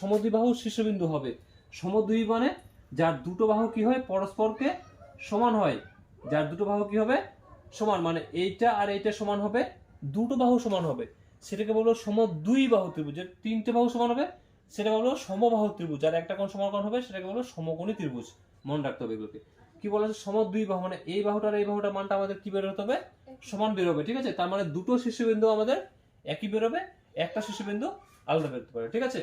সমদ্বিবাহু শীর্ষবিন্দু হবে, সমদ্বি মানে যার দুটো বাহু কি হয় পরস্পরকে সমান হয়, যার দুটো বাহু কি হবে সমান, মানে এইটা আর এইটা সমান হবে, দুটো বাহু সমান হবে, সেটাকে বলবো সমদ্বিবাহু ত্রিভুজ, এর তিনটে বাহু সমান হবে সেটা বলবো সমবাহু ত্রিভুজ, আর একটা কোণ সমাকোণ হবে সেটাকে বলবো সমকোণী ত্রিভুজ, মনে রাখতে হবে এগুলোকে। কি বলা আছে সমদ্বিবাহু মানে এই বাহুটার এই বাহুটার মানটা আমাদের কি বের হতে হবে সমান বের হবে, ঠিক আছে, তার মানে দুটো শীর্ষবিন্দু আমাদের একই বের হবে, একটা শীর্ষবিন্দু আলাদা বেরোতে পারে, ঠিক আছে।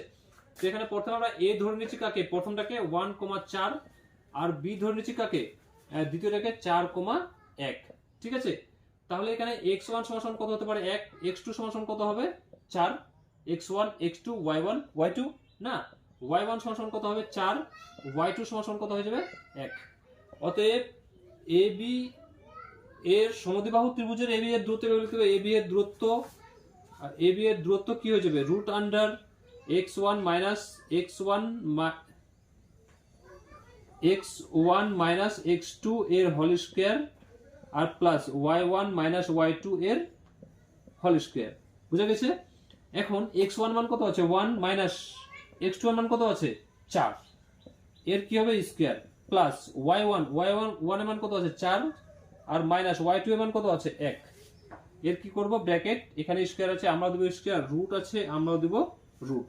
তো এখানে প্রথমে আমরা এ ধরে নিচ্ছি কাকে, প্রথমটাকে 1,4 আর বি ধরে নিচ্ছি কাকে দ্বিতীয়টাকে 4,1, ঠিক আছে। তাহলে এখানে x1 সমান কত হতে পারে 1, x2 সমান কত হবে 4, x1 x2 y1 y2 না, y1 সমান কত হবে 4, y2 সমান কত হয়ে যাবে 1, অতএব এবি এর সমদ্বিবাহু ত্রিভুজের এবি এর দূরত্ব লিখতে হবে। এবি এর দূরত্ব, এবি এর দূরত্ব কি হয়ে যাবে root under x1 minus x2 এর হোল স্কয়ার আর প্লাস y1 মাইনাস y2 এর হোল স্কয়ার। বুঝা গেছে? এখন x1 মান কত আছে 1 মাইনাস x2 মান কত আছে 4, এর কি হবে স্কয়ার, প্লাস y1 এর মান কত আছে 4 আর মাইনাস y2 এর মান কত আছে 1, এর কি করব ব্র্যাকেট, এখানে স্কয়ার আছে আমরা দেব স্কয়ার, রুট আছে আমরা দেব রুট,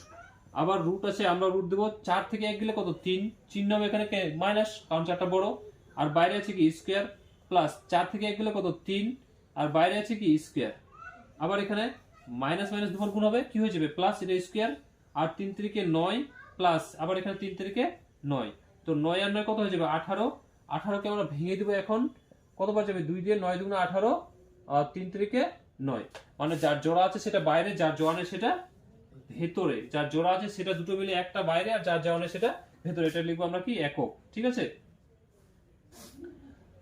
আবার রুট আছে আমরা রুট দেব। 4 থেকে 1 গেলে কত 3, চিহ্ন হবে এখানে মাইনাস কারণ 4টা বড়, আর বাইরে আছে কি স্কয়ার, প্লাস 4 থেকে 1 গেলে কত 3 আর বাইরে আছে কি স্কয়ার, আবার এখানে মাইনাস মাইনাস দুবার গুণ হবে কি হয়ে যাবে প্লাস, এটা স্কয়ার, আর 3 3 9 প্লাস আবার এখানে 3 3 9, তো 9 আর 9 কত হয়ে যাবে 18, 18 কে আমরা ভেঙে দেব এখন, কতবার যাবে 2 দিয়ে 9 দুগুণে 18 আর 3 3 9, মানে যার জোড়া আছে সেটা বাইরে, যার জোড়া নেই সেটা ভেতরে, যার জোড়া আছে সেটা দুটো মিলে একটা বাইরে আর যার জোড়া নেই সেটা ভেতরে, এটা লিখবো আমরা কি একক। ঠিক আছে,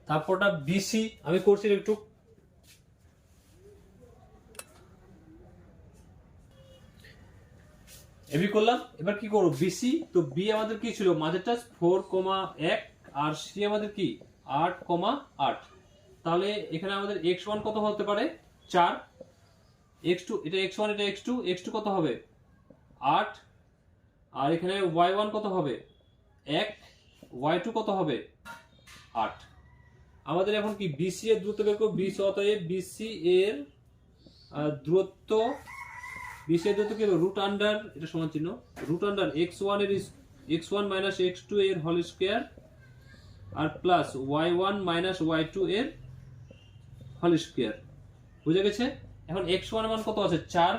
তারপরটা বিসি আমি করছি একটু, এবি করলাম, এবার কি করব বিসি, তো বি আমাদের কি ছিল মাঝেরটা 4,1 আর সি আমাদের কি 8,8, তাহলে এখানে আমাদের x1 কত হতে পারে 4, x2 এটা x1 এটা x2 কত হবে 8, আর এখানে y1 কত হবে 1, y2 কত হবে 8। আমাদের এখন কি বিসি এর দূরত্ব বের করব, বিসি অতএব বিসি এর দূরত্ব, বিসি এর দূরত্ব কি হবে রুট আন্ডার, এটা সমান চিহ্ন root under x1 minus x2 এর হোল স্কয়ার আর প্লাস y1 মাইনাস y2 এর হোল স্কয়ার। বুঝা গেছে? এখন x1 এর মান কত আছে 4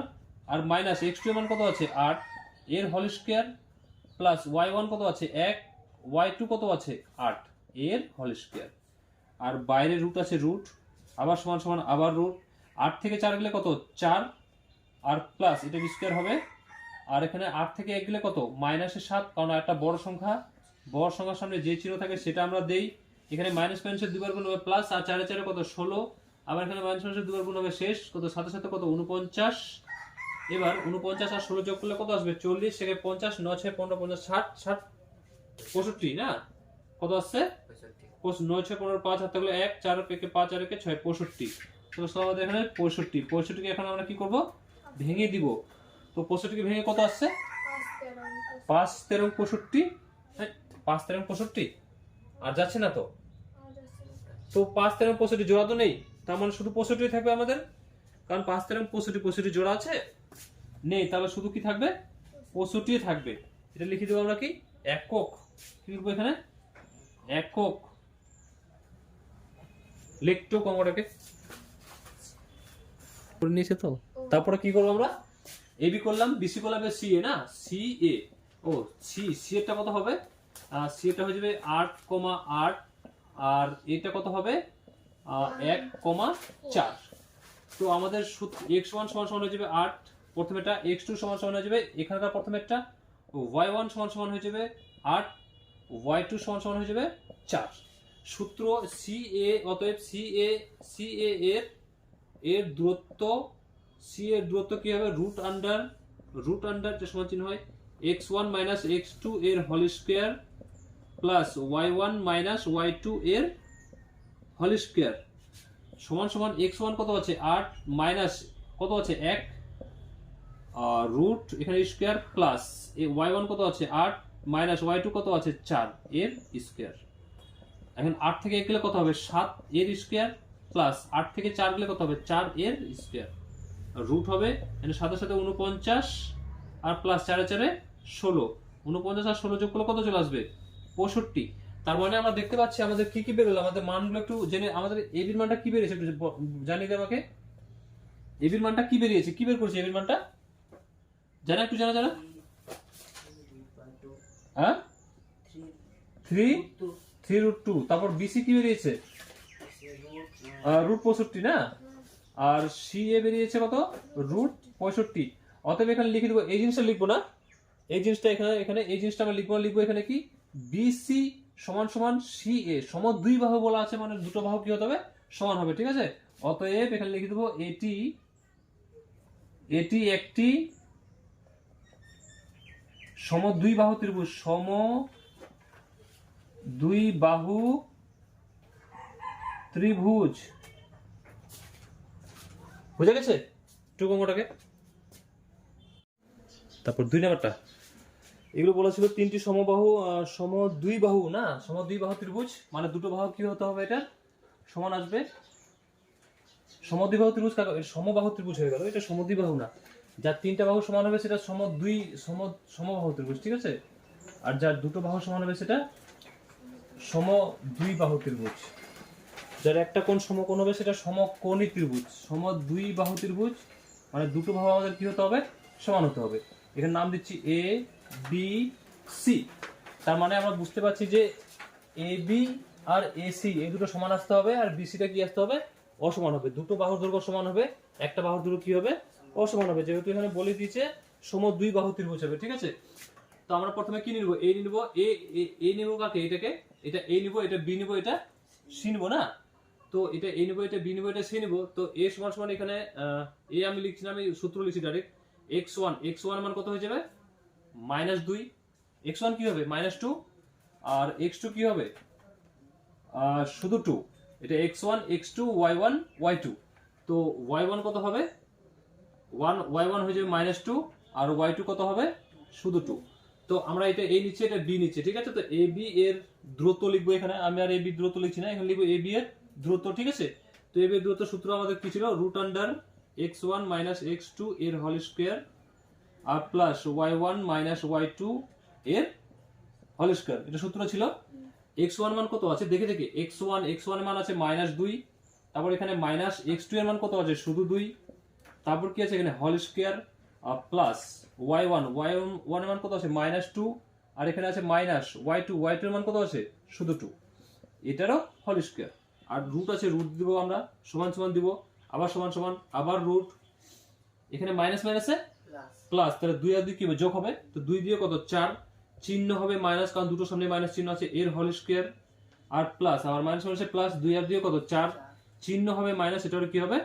আর মাইনাস x2 এর মান কত আছে 8 এর হোল স্কয়ার প্লাস y1 কত আছে 1, y2 কত আছে 8 এর হোল স্কয়ার, আর বাইরে রুট আছে রুট, আবার সমান সমান আবার রুট, 8 থেকে 4 গেলে কত 4 আর প্লাস এটা স্কয়ার হবে, আর এখানে 8 থেকে 1 গেলে কত মাইনাসের 7, কারণ একটা বড় সংখ্যার সামনে যে চিহ্ন থাকে সেটা আমরা দেই, এখানে মাইনাস মাইনাসের দুবার গুণ হবে প্লাস, আর 4 4 কত 16, আবার এখানে মাইনাস মাইনাসের দুবার গুণ হবে শেষ কত, সাথে সাথে কত 49, এবার 49 আর 16 যোগ করলে কত আসবে 40, সেখানে 50 9 6 15 50 60 60 65 না কত আসছে 9 6 15 5 হাতে গেলে 1 4 পেকে 5 আর 1 6 65, তো আমাদের এখানে 65 কে এখন আমরা কি করব ভেঙে দিব, তো 65 কে ভেঙে কত আসছে 5 13 65, 5 13 65 আর যাচ্ছে না, তো 5 13 65 জোড়া তো নেই, তার মানে শুধু 65 থাকবে আমাদের, কারণ 5 13 65 জোড়া আছে নেই, তাহলে শুধু কি থাকবে 65 থাকবে, এটা লিখে দেবো আমরা কি একক, কি লিখবো এখানে একক, লিখতো কমটাকে করে নিয়েছে। তো তারপরে কি করবো আমরা এবি করলাম, বিসি করলাম, সিএ না সিএ, ও সি এরটা কত হবে, সি এরটা হয়ে যাবে 8,8 আর এটা কত হবে 1,4, তো আমাদের x1 সমান সমান হয়ে যাবে 8 প্রথমেটা, x2 সমান সমান হয়ে যাবে এখানকার প্রথমেরটা, y1 সমান সমান হয়ে যাবে 8, y2 সমান সমান হয়ে যাবে 4। সূত্র সিএ, অতএব সিএ এর দূরত্ব, সি এর দূরত্ব কি হবে রুট আন্ডার যে সমান চিহ্ন হয় x1 মাইনাস x2 এর whole square plus y1 minus y2 এর হোল স্কয়ার সমান সমান x1 কত আছে 8 মাইনাস কত আছে 1 রুট এখানে স্কয়ার প্লাস y1 কত আছে 8 মাইনাস y2 কত আছে 4 এর স্কয়ার। এখন 8 থেকে 1 গেলে কত হবে 7 এর স্কয়ার প্লাস 8 থেকে 4 গেলে কত হবে 4 এর স্কয়ার, রুট হবে এখানে সাথে সাথে 49 আর প্লাস 4 4 16, 49 আর 16 যোগ করলে কত চলে আসবে 65। তার মানে আমরা দেখতে পাচ্ছি আমাদের কি কি বেরোলো, আমাদের মানগুলো একটু জেনে, আমাদের এবির মানটা কি বেরিয়েছে একটু জানিয়ে দেব আমাকে, এবির মানটা কি বেরিয়েছে, কি বের করছে এবির মানটা জানা, একটু জানা হ্যাঁ 3√2, তারপর বিসি কি বেরিয়েছে রুট 65 না, আর সিএ বেরিয়েছে কত রুট 65, অতএব এখানে লিখে দেবো এই জিনিসটা লিখবো না, এই জিনিসটা এখানে এই জিনিসটা আমরা লিখবো এখানে কি বিসি সমান সমান সি এ দুই বাহু বলা আছে, মানে দুটো বাহু কি হতে হবে? সমান হবে, ঠিক আছে। অতএব এখানে লিখে দেবো এটি একটি দুই বাহু ত্রিভুজ, দুই বাহু ত্রিভুজ। বুঝা গেছে টুকু অঙ্কটাকে? তারপর 2 নাম্বারটা, এগুলো বলা ছিল তিনটি দুই বাহু ত্রিভুজ, মানে দুটো বাহু কি হতে হবে? এটা সমান আসবে। সমদ্বিবাহু ত্রিভুজ সমবাহু ত্রিভুজ হয়ে গেল, এটা সমদ্বিবাহু না। যার তিনটা বাহু সমান হবে সেটা সমবাহু ত্রিভুজ, ঠিক আছে। আর যার দুটো বাহু সমান হবে সেটা সমদ্বিবাহু ত্রিভুজ। যার একটা কোণ সমকোণ হবে সেটা সমকোণী ত্রিভুজ। সমদ্বিবাহু ত্রিভুজ মানে দুটো বাহু আমাদের কি হতে হবে? সমান হতে হবে। এখানে নাম দিচ্ছি এ বি সি। তার মানে আমরা বুঝতে পারছি যে A B R A C এই দুটো সমান আসতে হবে, আর বিসিটা কি আসতে হবে? অসমান হবে। দুটো বাহুর দৈর্ঘ্য সমান হবে, একটা বাহুর দৈর্ঘ্য কি হবে? অসমান হবে, যেহেতু এখানে বলে দিয়েছে সমদ্বিবাহু ত্রিভুজ হবে, ঠিক আছে। তো আমরা প্রথমে কি নিব? এ নিব। এ নিব কাকে? এটাকে। এটা এ নিব, এটা বি নিব, এটা সি নিব না। তো এটা এ নিব, এটা বি নিব, এটা সি নিব। তো এ সমান সমান এখানে এ আমি লিখছি না, আমি সূত্র লিখছি ডাইরেক্ট। x1 মান কত হয়ে যাবে? -2। x1 কি হবে? -2। আর x2 কি হবে? শুধু 2। এটা x1 x2 y1 y2। তো y1 কত হবে? y1 হয়ে যাবে -2, আর y2 কত হবে? শুধু 2। তো আমরা এটা a নিচ্ছি, এটা b নিচ্ছি, ঠিক আছে। তো a b এর দূরত্ব লিখবো এখানে। আমি আর a b দূরত্ব লিখছি না, এখানে লিখবো a b এর দূরত্ব, ঠিক আছে। তো a b এর দূরত্ব সূত্র আমাদের কি ছিল? √x1 - x2 এর হোল স্কয়ার আর প্লাস y1 - y2 এর হোল স্কয়ার, এটা সূত্র ছিল। x1 মান কত আছে দেখে দেখে? x1 মান আছে -2। তারপর এখানে -x2 এর মান কত আছে? শুধু 2। তারপর কি আছে এখানে? হোল স্কয়ার প্লাস y1 এর মান কত আছে? -2। আর এখানে আছে -y2 এর মান কত আছে? শুধু 2। এটারও হোল স্কয়ার। আর রুট আছে, রুট দিব আমরা, সমান সমান দিব, আবার সমান সমান, আবার রুট। এখানে মাইনাস মাইনাসে প্লাস, তাহলে 2 আর 2 কি হবে? যোগ হবে। তো 2 দিয়ে কত? 4। চিহ্ন হবে মাইনাস, কারণ দুটো সামনে মাইনাস চিহ্ন আছে। এর হোল স্কয়ার আর প্লাস, আবার মাইনাস মাইনাসে প্লাস, 2 আর 2 কত? 4। চিহ্ন হবে মাইনাস, এটার কি হবে?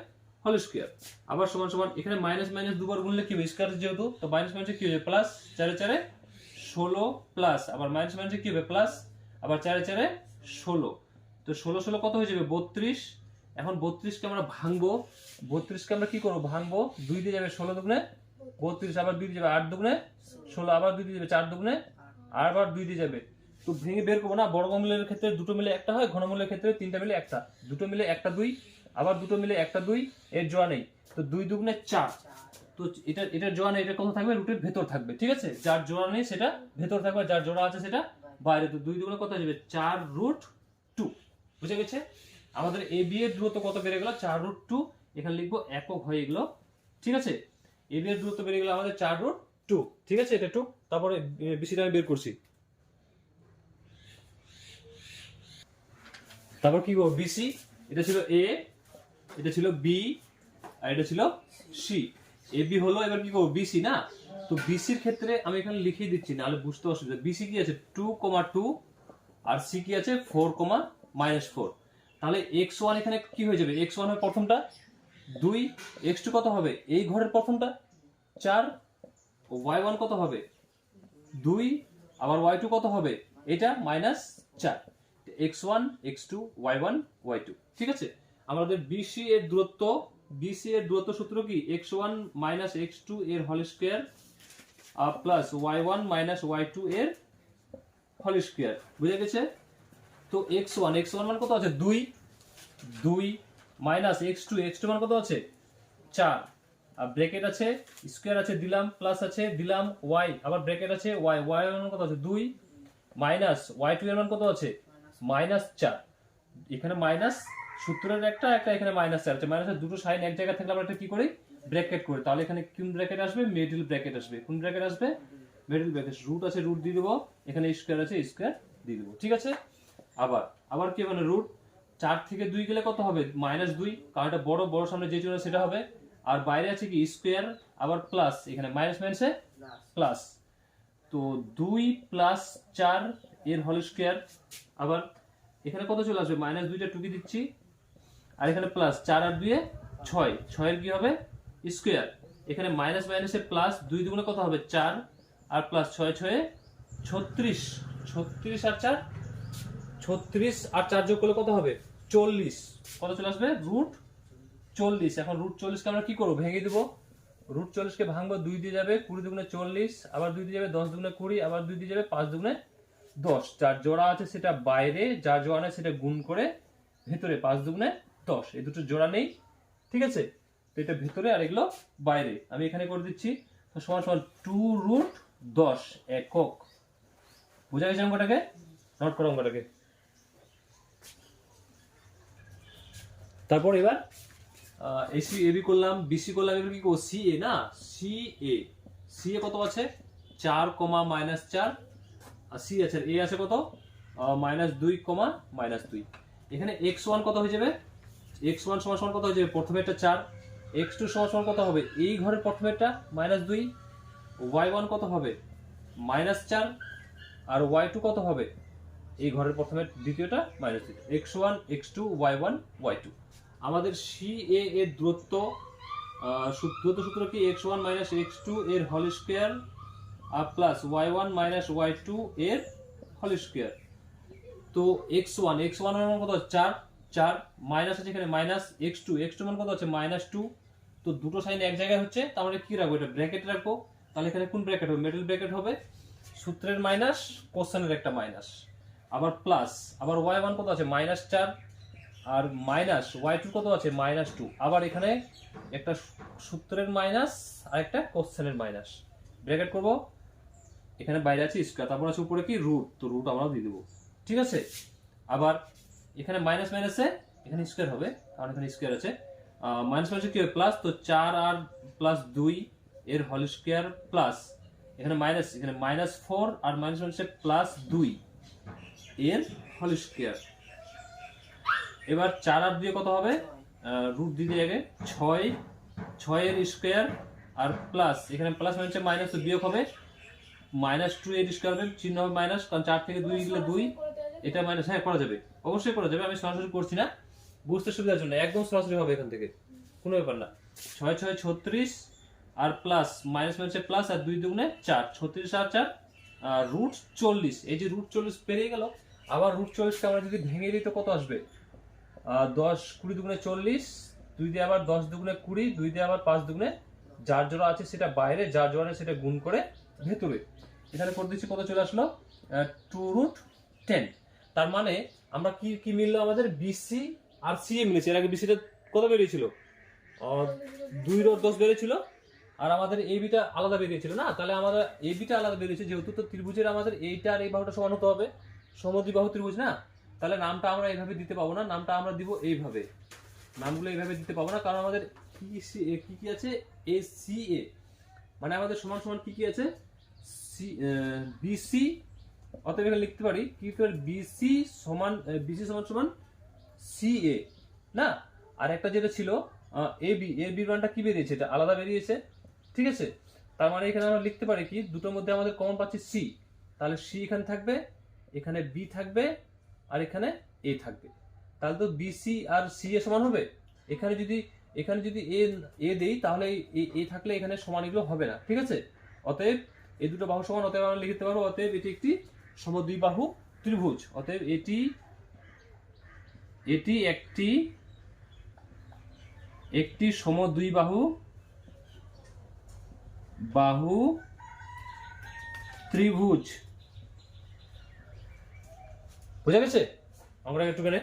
Whole square. আবার সমান সমান, এখানে মাইনাস মাইনাস দুবার গুণলে কি হবে? স্কয়ার যেহেতু, তো মাইনাস মাইনাসে কি হবে? প্লাস। 4 এ 4 16 প্লাস, আবার মাইনাস মাইনাসে কি হবে? প্লাস, আবার 4 এ 4 16। তো 16 কত হয়ে যাবে? 32। এখন 32 কে আমরা ভাঙবো। 32 কে আমরা কি করব? ভাঙবো। 2 দিয়ে যাবে 16 দুগুণে 32, আবার 2 দিয়ে যাবে 8 দুগুণে 16, আবার 2 দিয়ে যাবে 4 দুগুণে, আবার 2 দিয়ে যাবে। তো ভেঙে বের করবো না। বর্গমূলের ক্ষেত্রে দুটো মিলে একটা হয়, ঘনমূলের ক্ষেত্রে তিনটা মিলে একটা। দুটো মিলে একটা 2, আবার দুটো মিলে একটা 2, এর জোড়া নেই। তো 2 দুগুণে 4। তো এটার জোড়া নেই, এটা কত থাকবে? রুটের ভেতর থাকবে, ঠিক আছে। যার জোড়া নেই সেটা ভেতর থাকবে, যার জোড়া আছে সেটা বাইরে। তো 2 দুগুণে কত হয়ে যাবে? 4√2। বুঝে গেছে? আমাদের এ বি এর দূরত্ব কত বেড়ে গেল? 4√2। এখানে লিখবো একক হয়ে গেল, ঠিক আছে। এ বি এর দূরত্ব বেড়ে গেল আমাদের 4√2, ঠিক আছে। এটা টু। তারপরে বিসিটা আমি বের করছি। তারপর কি করব? বিসি, এটা ছিল এ, এটা ছিল বি, আর এটা ছিল সি। এ বি হলো, এবার কি করব? বিসি না। তো বিসির ক্ষেত্রে আমি এখানে লিখিয়ে দিচ্ছি, নাহলে বুঝতে অসুবিধা। বিসি কি আছে? 2,2, আর সি কি আছে? 4,-4। তাহলে x1 এখানে কি হয়ে যাবে? x1 হবে প্রথমটা 2, x2 কত হবে? এই ঘরের প্রথমটা 4, ও y1 কত হবে? 2, আবার y2 কত হবে? এটা -4। x1 x2 y1 y2, ঠিক আছে। আমাদের বিসি এর দূরত্ব সূত্র কি? x1 - x2 এর whole square plus y1 - y2 এর হোল স্কয়ার। বুঝে গেছে? তো x1 মান কত আছে? 2 মাইনাস x2 মান কত আছে? 4। আর ব্র্যাকেট আছে, স্কয়ার আছে দিলাম, প্লাস আছে দিলাম, y, আবার ব্র্যাকেট আছে y এর মান কত আছে? 2 মাইনাস y2 এর মান কত আছে? -4। এখানে মাইনাস সূত্রের একটা এখানে -4 আছে। মাইনাসের দুটো সাইন এক জায়গায় থাকলে আমরা এটা কি করি? ব্র্যাকেট করি। তাহলে এখানে কোন ব্র্যাকেট আসবে? মিডল ব্র্যাকেট আসবে। কোন ব্র্যাকেট আসবে? Middle bracket. রুট আছে, রুট দিয়ে দেবো। এখানে স্কয়ার আছে, স্কয়ার দিয়ে দেবো, ঠিক আছে। আবার কি মানে রুট 4 থেকে 2 গেলে কত হবে? -2, কারণ এটা বড় সামনে যে চিহ্ন সেটা হবে। আর বাইরে আছে কি? স্কয়ার, আবার প্লাস, এখানে মাইনাস মাইনাসে প্লাস। তো 2 + 4 এর হোল স্কোয়ার, আবার এখানে কত চলে আসবে, মাইনাস 2টা টুকি দিচ্ছি, আর এখানে প্লাস 4 আর 2 এ 6, 6 এর কি হবে স্কোয়ার, এখানে মাইনাস মাইনাসে প্লাস, 2 দুগুণে কত হবে 4, আর প্লাস 6 6 এ 36, 36 আর 4, 36 আর 4 যোগ করলে কত হবে 40, কত চলে আসবে রুট 40। এখন রুট 40 কে আমরা কি করবো, ভেঙে দেবো, রুট 40 কে ভাঙবো, 2 দিয়ে যাবে 20 দুগুণে 40, আবার 2 দিয়ে যাবে 10 দুগুণে 20, আবার 2 দিয়ে যাবে 5 দুগুণে 10, যার জোড়া আছে সেটা বাইরে, যার জোড়া নেই সেটা গুণ করে ভেতরে, 5 দুগুণে 10, এই দুটো জোড়া নেই, ঠিক আছে, তো এটা ভেতরে আর এগুলো বাইরে, আমি এখানে করে দিচ্ছি, তো সমান সমান 2√10 একক। বুঝা গেছে অঙ্কটাকে, নোট করো অঙ্কটাকে। তারপর এবার এসি এবি করলাম, বিসি করলাম, এবার কি করবো সিএ, না সিএ, সিএ কত আছে 4, -4, আর সি আছে এ আছে কত -2, -2, এখানে x1 কত হয়ে যাবে, x1 সমান সমান কত হয়ে যাবে, প্রথমেরটা 4, x2 সমান সমান কত হবে, এই ঘরের প্রথমেরটা -2, y1 কত হবে -4, আর y2 কত হবে, এই ঘরের প্রথমের দ্বিতীয়টা -2, x1 x2 y1 y2। আমাদের CA এর দূরত্ব সূত্র কি x1 x2 এর হোল স্কয়ার আর প্লাস y1 y2 এর হোল স্কয়ার। তো x1 এর মান কত 4, 4 মাইনাস আছে এখানে মাইনাস x2 মান কত আছে -2, তো দুটো সাইন এক জায়গায় হচ্ছে, তার মানে কি রাখবো, এটা ব্র্যাকেট রাখবো, তাহলে এখানে কোন ব্র্যাকেট হবে, মিডল ব্র্যাকেট হবে, সূত্রের মাইনাস কোশ্চেনের একটা মাইনাস, আবার প্লাস, আবার y1 কত আছে -4, আর মাইনাস y2 কত আছে -2, আবার এখানে একটা সূত্রের মাইনাস আর একটা কোশ্চেনের মাইনাস, ব্র্যাকেট করব, এখানে বাইরে আছে স্কয়ার, তারপর আছে উপরে কি রুট, তো রুট আমরা দিয়ে দেব, ঠিক আছে। আবার এখানে মাইনাস মাইনাসে এখানে স্কয়ার হবে, কারণ এখানে স্কয়ার আছে, মাইনাস মাইনাসে কি হবে প্লাস, তো 4 আর প্লাস 2 এর হোল স্কয়ার প্লাস, এখানে -4 আর মাইনাস মাইনাসে প্লাস 2 এর হোল স্কয়ার। এবার 4 আর 2 কত হবে, রুট দিতে আগে 6 এর স্কয়ার, আর প্লাস এখানে প্লাস মাইনাসে মাইনাস, তো বিয়োগ হবে -2 এর স্কয়ার হবে, চিহ্ন হবে মাইনাস, কারণ 4 থেকে 2 গেলে 2, এটা মাইনাস, হ্যাঁ করা যাবে, অবশ্যই করা যাবে, আমি সরাসরি করছি না, বুঝতে সুবিধার জন্য একদম সরাসরি হবে, এখান থেকে কোনো ব্যাপার না। 6 6 36, আর প্লাস মাইনাস মাইনাসে প্লাস, আর 2 দুগুণে 4, 36 আর 4 রুট 40, এই যে রুট 40 পেরিয়ে গেল, আবার রুট 40 কে আমরা যদি ভেঙে দিই তো কত আসবে, 10 20 দুগুণে 40, 2 দিয়ে আবার 10 দুগুণে 20, 2 দিয়ে আবার 5 দুগুণে, যার জোড়া আছে সেটা বাইরে, যার জোড়া নেই সেটা গুণ করে ভেতরে, এখানে করে দিচ্ছি, কত চলে আসলো 2√10। তার মানে আমরা কি কি মিললো, আমাদের বিসি আর সিএ মিলেছে, এর আগে বিসিটা কত বেরিয়েছিল 2√10 বেরিয়েছিল, আর আমাদের এবিটা আলাদা বেরিয়েছিল না, তাহলে আমাদের এবিটা আলাদা বেরিয়েছে, যেহেতু তো ত্রিভুজের আমাদের এইটা আর এই বাহুটা সমান হতে হবে, সমদ্বিবাহু ত্রিভুজ না, তাহলে নামটা আমরা এইভাবে দিতে পাবো না, নামটা আমরা দিব এইভাবে, নামগুলো এইভাবে দিতে পাবো না, কারণ আমাদের কি কি আছে এসিএ, মানে আমাদের সমান সমান কি কি আছে বিসি, অতএব এখানে লিখতে পারি কি বিসি সমান সমান সিএ না, আর একটা যেটা ছিল এবির মানটা কি বেরিয়েছে, এটা আলাদা বেরিয়েছে, ঠিক আছে। তার মানে এখানে আমরা লিখতে পারি কি, দুটোর মধ্যে আমাদের কমন পাচ্ছি সি, তাহলে সি এখানে থাকবে, এখানে বি থাকবে, আর এখানে এ থাকবে, তাহলে তো বিসি আর সি এ সমান হবে। এখানে যদি এ দেই, তাহলে এ থাকলে এখানে সমান এগুলো হবে না, ঠিক আছে। অতএব এই দুটো বাহু সমান, অতএব আমরা লিখতে পারবো, অতএব এটি একটি সমদ্বিবাহু ত্রিভুজ, অতএব এটি একটি সমদ্বিবাহু ত্রিভুজ। বুঝা গেছে আমরা একটুখানি